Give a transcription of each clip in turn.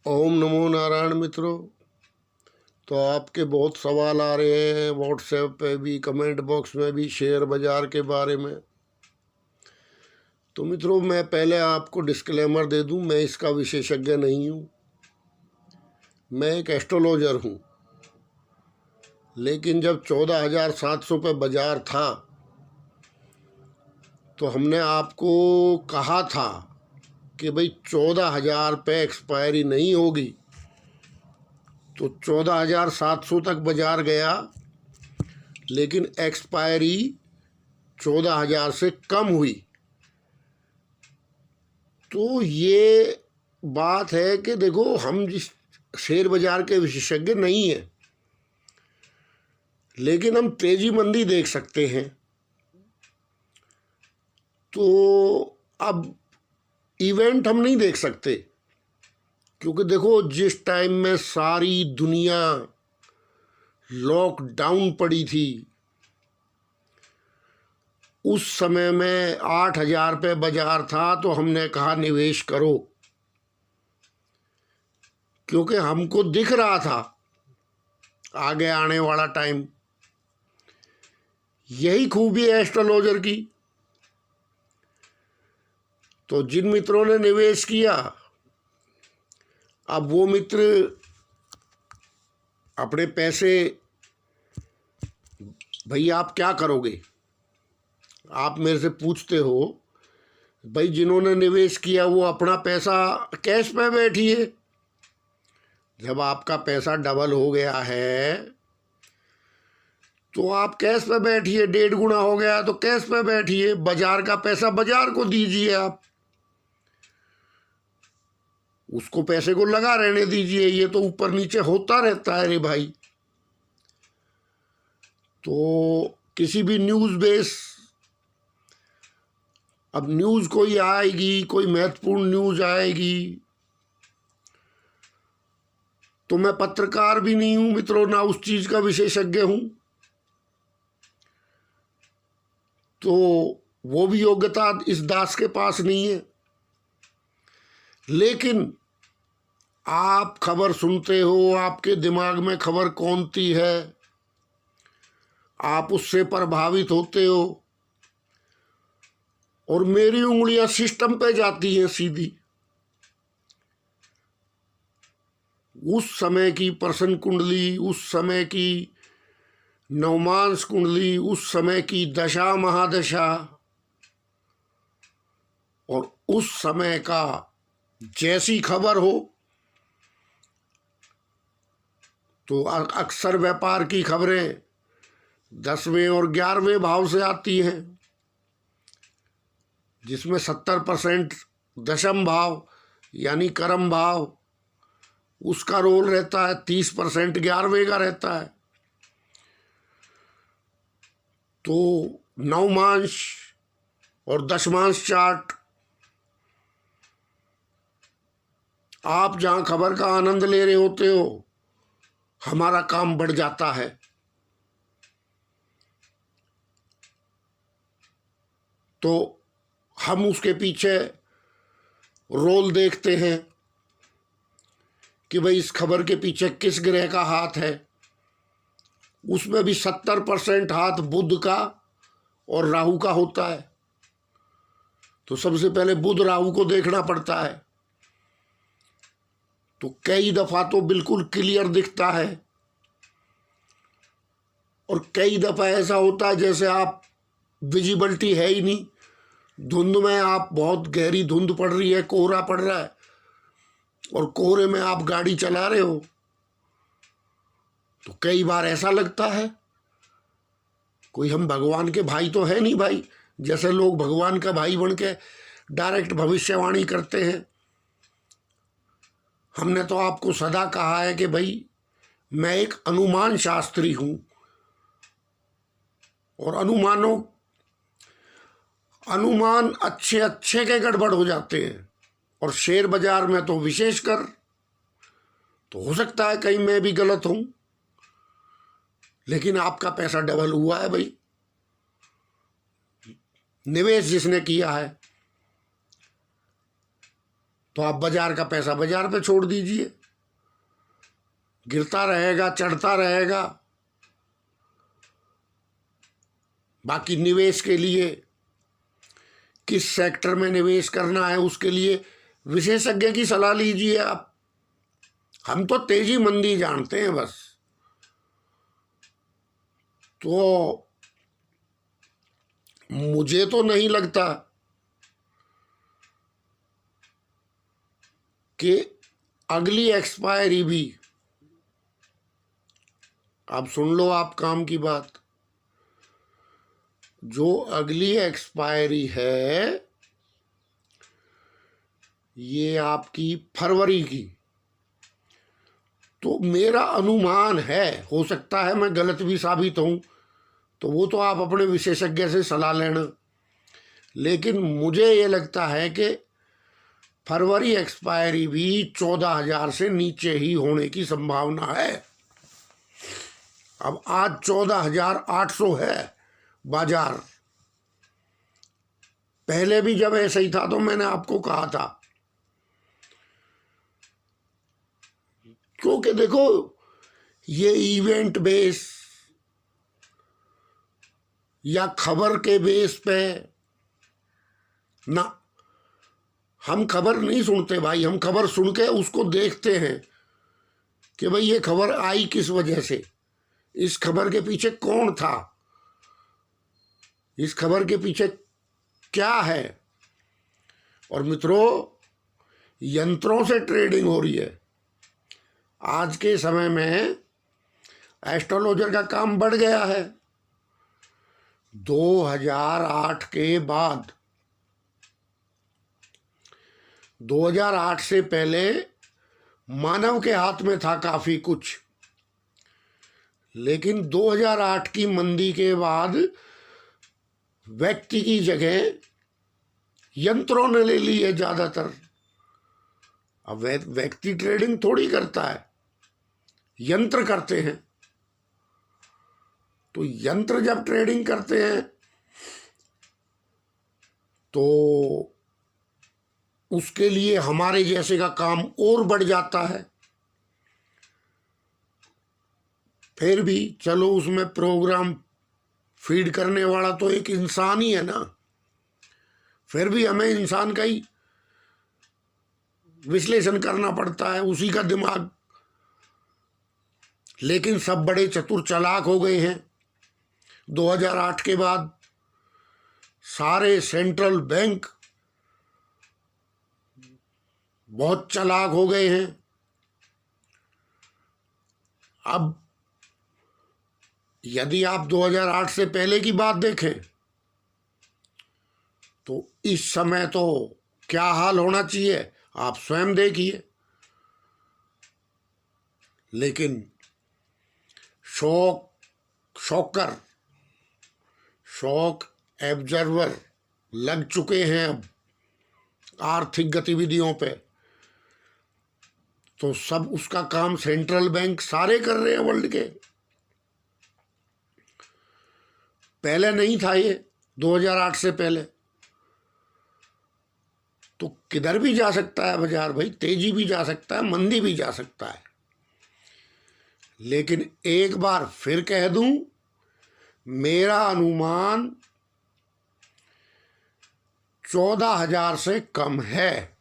ओम नमो नारायण मित्रों। तो आपके बहुत सवाल आ रहे हैं व्हाट्सएप पे भी, कमेंट बॉक्स में भी, शेयर बाज़ार के बारे में। तो मित्रों, मैं पहले आपको डिस्क्लेमर दे दूं, मैं इसका विशेषज्ञ नहीं हूं। मैं एक एस्ट्रोलॉजर हूं। लेकिन जब 14,700 पे बाज़ार था तो हमने आपको कहा था कि भाई 14,000 पे एक्सपायरी नहीं होगी। तो 14,700 तक बाज़ार गया, लेकिन एक्सपायरी 14,000 से कम हुई। तो ये बात है कि देखो, हम जिस शेयर बाजार के विशेषज्ञ नहीं हैं, लेकिन हम तेजी मंदी देख सकते हैं। तो अब इवेंट हम नहीं देख सकते, क्योंकि देखो, जिस टाइम में सारी दुनिया लॉकडाउन पड़ी थी, उस समय में 8,000 पे बाजार था। तो हमने कहा निवेश करो, क्योंकि हमको दिख रहा था आगे आने वाला टाइम। यही खूबी है एस्ट्रोलॉजर की। तो जिन मित्रों ने निवेश किया, अब वो मित्र अपने पैसे, भाई आप क्या करोगे? आप मेरे से पूछते हो, भाई जिन्होंने निवेश किया वो अपना पैसा कैश पे बैठिए। जब आपका पैसा डबल हो गया है तो आप कैश पे बैठिए। 1.5 गुना हो गया तो कैश पे बैठिए। बाजार का पैसा बाजार को दीजिए, आप उसको पैसे को लगा रहने दीजिए। ये तो ऊपर नीचे होता रहता है रे भाई। तो किसी भी न्यूज़ बेस, अब न्यूज़ कोई आएगी, कोई महत्वपूर्ण न्यूज़ आएगी, तो मैं पत्रकार भी नहीं हूं मित्रों, ना उस चीज़ का विशेषज्ञ हूं। तो वो भी योग्यता इस दास के पास नहीं है। लेकिन आप खबर सुनते हो, आपके दिमाग में खबर कौनती है, आप उससे प्रभावित होते हो, और मेरी उंगलियां सिस्टम पे जाती हैं सीधी। उस समय की प्रश्न कुंडली, उस समय की नवमांश कुंडली, उस समय की दशा महादशा, और उस समय का जैसी खबर हो, तो अक्सर व्यापार की खबरें 10वें और 11वें भाव से आती हैं, जिसमें 70% दशम भाव यानी कर्म भाव उसका रोल रहता है, 30% 11वें का रहता है। तो नवमांश और दशमांश चार्ट, आप जहां खबर का आनंद ले रहे होते हो, हमारा काम बढ़ जाता है। तो हम उसके पीछे रोल देखते हैं कि भाई इस खबर के पीछे किस ग्रह का हाथ है। उसमें भी 70% हाथ बुध का और राहु का होता है। तो सबसे पहले बुध राहु को देखना पड़ता है। तो कई दफा तो बिल्कुल क्लियर दिखता है, और कई दफा ऐसा होता है जैसे आप विजिबिलिटी है ही नहीं, धुंध में, आप बहुत गहरी धुंध पड़ रही है, कोहरा पड़ रहा है, और कोहरे में आप गाड़ी चला रहे हो। तो कई बार ऐसा लगता है कोई हम भगवान के भाई तो है नहीं भाई, जैसे लोग भगवान का भाई बन के डायरेक्ट भविष्यवाणी करते हैं। हमने तो आपको सदा कहा है कि भाई मैं एक अनुमान शास्त्री हूं, और अनुमान अच्छे अच्छे के गड़बड़ हो जाते हैं, और शेयर बाजार में तो विशेषकर। तो हो सकता है कहीं मैं भी गलत हूं, लेकिन आपका पैसा डबल हुआ है भाई, निवेश जिसने किया है। तो आप बाजार का पैसा बाजार पे छोड़ दीजिए, गिरता रहेगा, चढ़ता रहेगा। बाकी निवेश के लिए किस सेक्टर में निवेश करना है उसके लिए विशेषज्ञ की सलाह लीजिए आप। हम तो तेजी मंदी जानते हैं बस। तो मुझे तो नहीं लगता कि अगली एक्सपायरी भी, आप सुन लो आप काम की बात, जो अगली एक्सपायरी है ये आपकी फरवरी की। तो मेरा अनुमान है, हो सकता है मैं गलत भी साबित हूं, तो वो तो आप अपने विशेषज्ञ से सलाह लेना। लेकिन मुझे ये लगता है कि फरवरी एक्सपायरी भी 14,000 से नीचे ही होने की संभावना है। अब आज 14,800 है बाजार। पहले भी जब ऐसा ही था तो मैंने आपको कहा था, क्योंकि देखो ये इवेंट बेस या खबर के बेस पे ना, हम खबर नहीं सुनते भाई, हम खबर सुन के उसको देखते हैं कि भाई ये खबर आई किस वजह से, इस खबर के पीछे कौन था, इस खबर के पीछे क्या है। और मित्रों, यंत्रों से ट्रेडिंग हो रही है। आज के समय में एस्ट्रोलॉजर का काम बढ़ गया है। 2008 के बाद, 2008 से पहले मानव के हाथ में था काफी कुछ, लेकिन 2008 की मंदी के बाद व्यक्ति की जगह यंत्रों ने ले ली है ज्यादातर। अब व्यक्ति ट्रेडिंग थोड़ी करता है, यंत्र करते हैं। तो यंत्र जब ट्रेडिंग करते हैं तो उसके लिए हमारे जैसे का काम और बढ़ जाता है। फिर भी चलो, उसमें प्रोग्राम फीड करने वाला तो एक इंसान ही है ना, फिर भी हमें इंसान का ही विश्लेषण करना पड़ता है, उसी का दिमाग। लेकिन सब बड़े चतुर चालाक हो गए हैं। 2008 के बाद सारे सेंट्रल बैंक बहुत चालाक हो गए हैं। अब यदि आप 2008 से पहले की बात देखें तो इस समय तो क्या हाल होना चाहिए आप स्वयं देखिए। लेकिन शॉक एब्जर्वर लग चुके हैं अब आर्थिक गतिविधियों पे। तो सब उसका काम सेंट्रल बैंक सारे कर रहे हैं वर्ल्ड के। पहले नहीं था ये, 2008 से पहले। तो किधर भी जा सकता है बाजार भाई, तेजी भी जा सकता है, मंदी भी जा सकता है। लेकिन एक बार फिर कह दूं, मेरा अनुमान 14,000 से कम है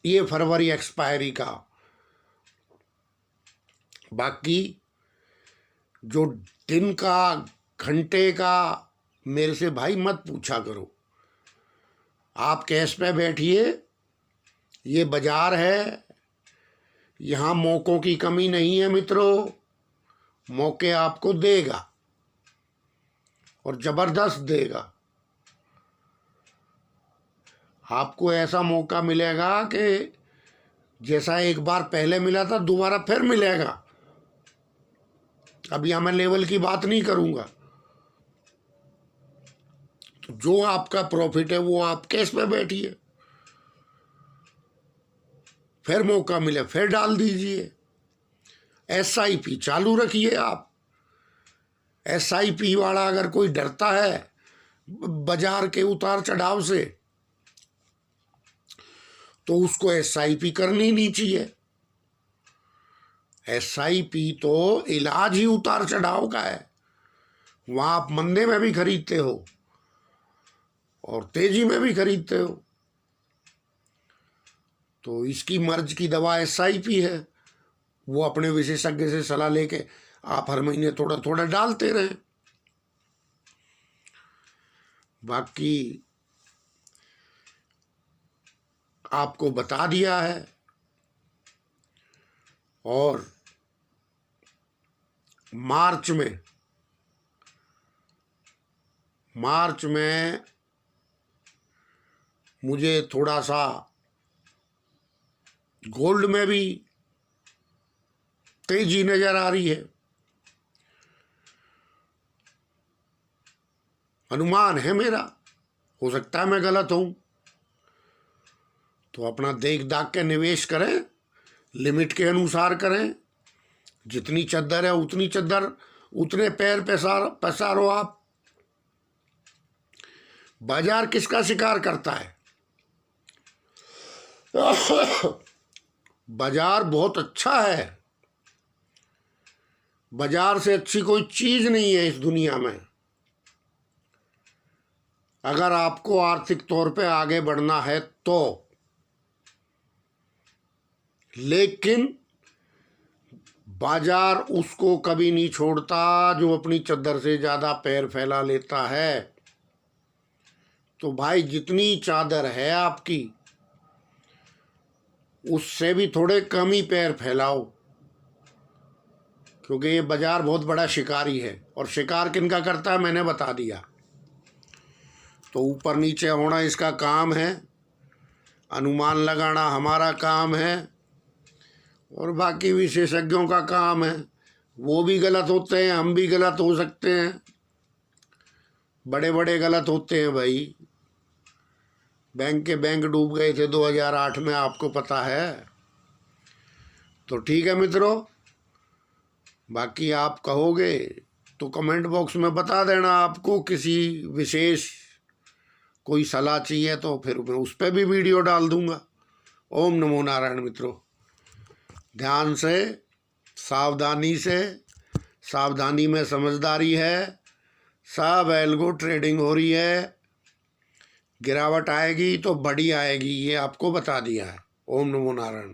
ये फरवरी एक्सपायरी का। बाकी जो दिन का, घंटे का, मेरे से भाई मत पूछा करो। आप कैश पे बैठिए, ये बाजार है, यहाँ मौकों की कमी नहीं है मित्रों। मौके आपको देगा और जबरदस्त देगा। आपको ऐसा मौका मिलेगा कि जैसा एक बार पहले मिला था दोबारा फिर मिलेगा। अब यहां मैं लेवल की बात नहीं करूंगा। तो जो आपका प्रॉफिट है वो आप कैश पे बैठिए, फिर मौका मिले फिर डाल दीजिए। SIP चालू रखिए आप। SIP वाला अगर कोई डरता है बाजार के उतार चढ़ाव से, तो उसको SIP करनी नहीं चाहिए। SIP तो इलाज ही उतार चढ़ाव का है। वहां आप मंदे में भी खरीदते हो और तेजी में भी खरीदते हो। तो इसकी मर्ज की दवा SIP है। वो अपने विशेषज्ञ से सलाह लेके आप हर महीने थोड़ा थोड़ा डालते रहें। बाकी आपको बता दिया है। और मार्च में मुझे थोड़ा सा गोल्ड में भी तेजी नजर आ रही है। अनुमान है मेरा, हो सकता है मैं गलत हूं। तो अपना देख दाख के निवेश करें, लिमिट के अनुसार करें। जितनी चद्दर है उतनी चद्दर, उतने पैर पसारो आप। बाजार किसका शिकार करता है? बाजार बहुत अच्छा है। बाजार से अच्छी कोई चीज नहीं है इस दुनिया में। अगर आपको आर्थिक तौर पे आगे बढ़ना है तो। लेकिन बाजार उसको कभी नहीं छोड़ता जो अपनी चद्दर से ज्यादा पैर फैला लेता है। तो भाई जितनी चादर है आपकी, उससे भी थोड़े कम ही पैर फैलाओ, क्योंकि ये बाजार बहुत बड़ा शिकारी है। और शिकार किनका करता है मैंने बता दिया। तो ऊपर नीचे होना इसका काम है, अनुमान लगाना हमारा काम है, और बाकी विशेषज्ञों का काम है। वो भी गलत होते हैं, हम भी गलत हो सकते हैं, बड़े बड़े गलत होते हैं भाई। बैंक के बैंक डूब गए थे 2008 में, आपको पता है। तो ठीक है मित्रों, बाकी आप कहोगे तो कमेंट बॉक्स में बता देना। आपको किसी विशेष कोई सलाह चाहिए तो फिर मैं उस पर भी वीडियो डाल दूंगा। ओम नमो नारायण मित्रों। ध्यान से, सावधानी से, सावधानी में समझदारी है। सब एल्गो ट्रेडिंग हो रही है। गिरावट आएगी तो बड़ी आएगी, ये आपको बता दिया है। ओम नमो नारायण।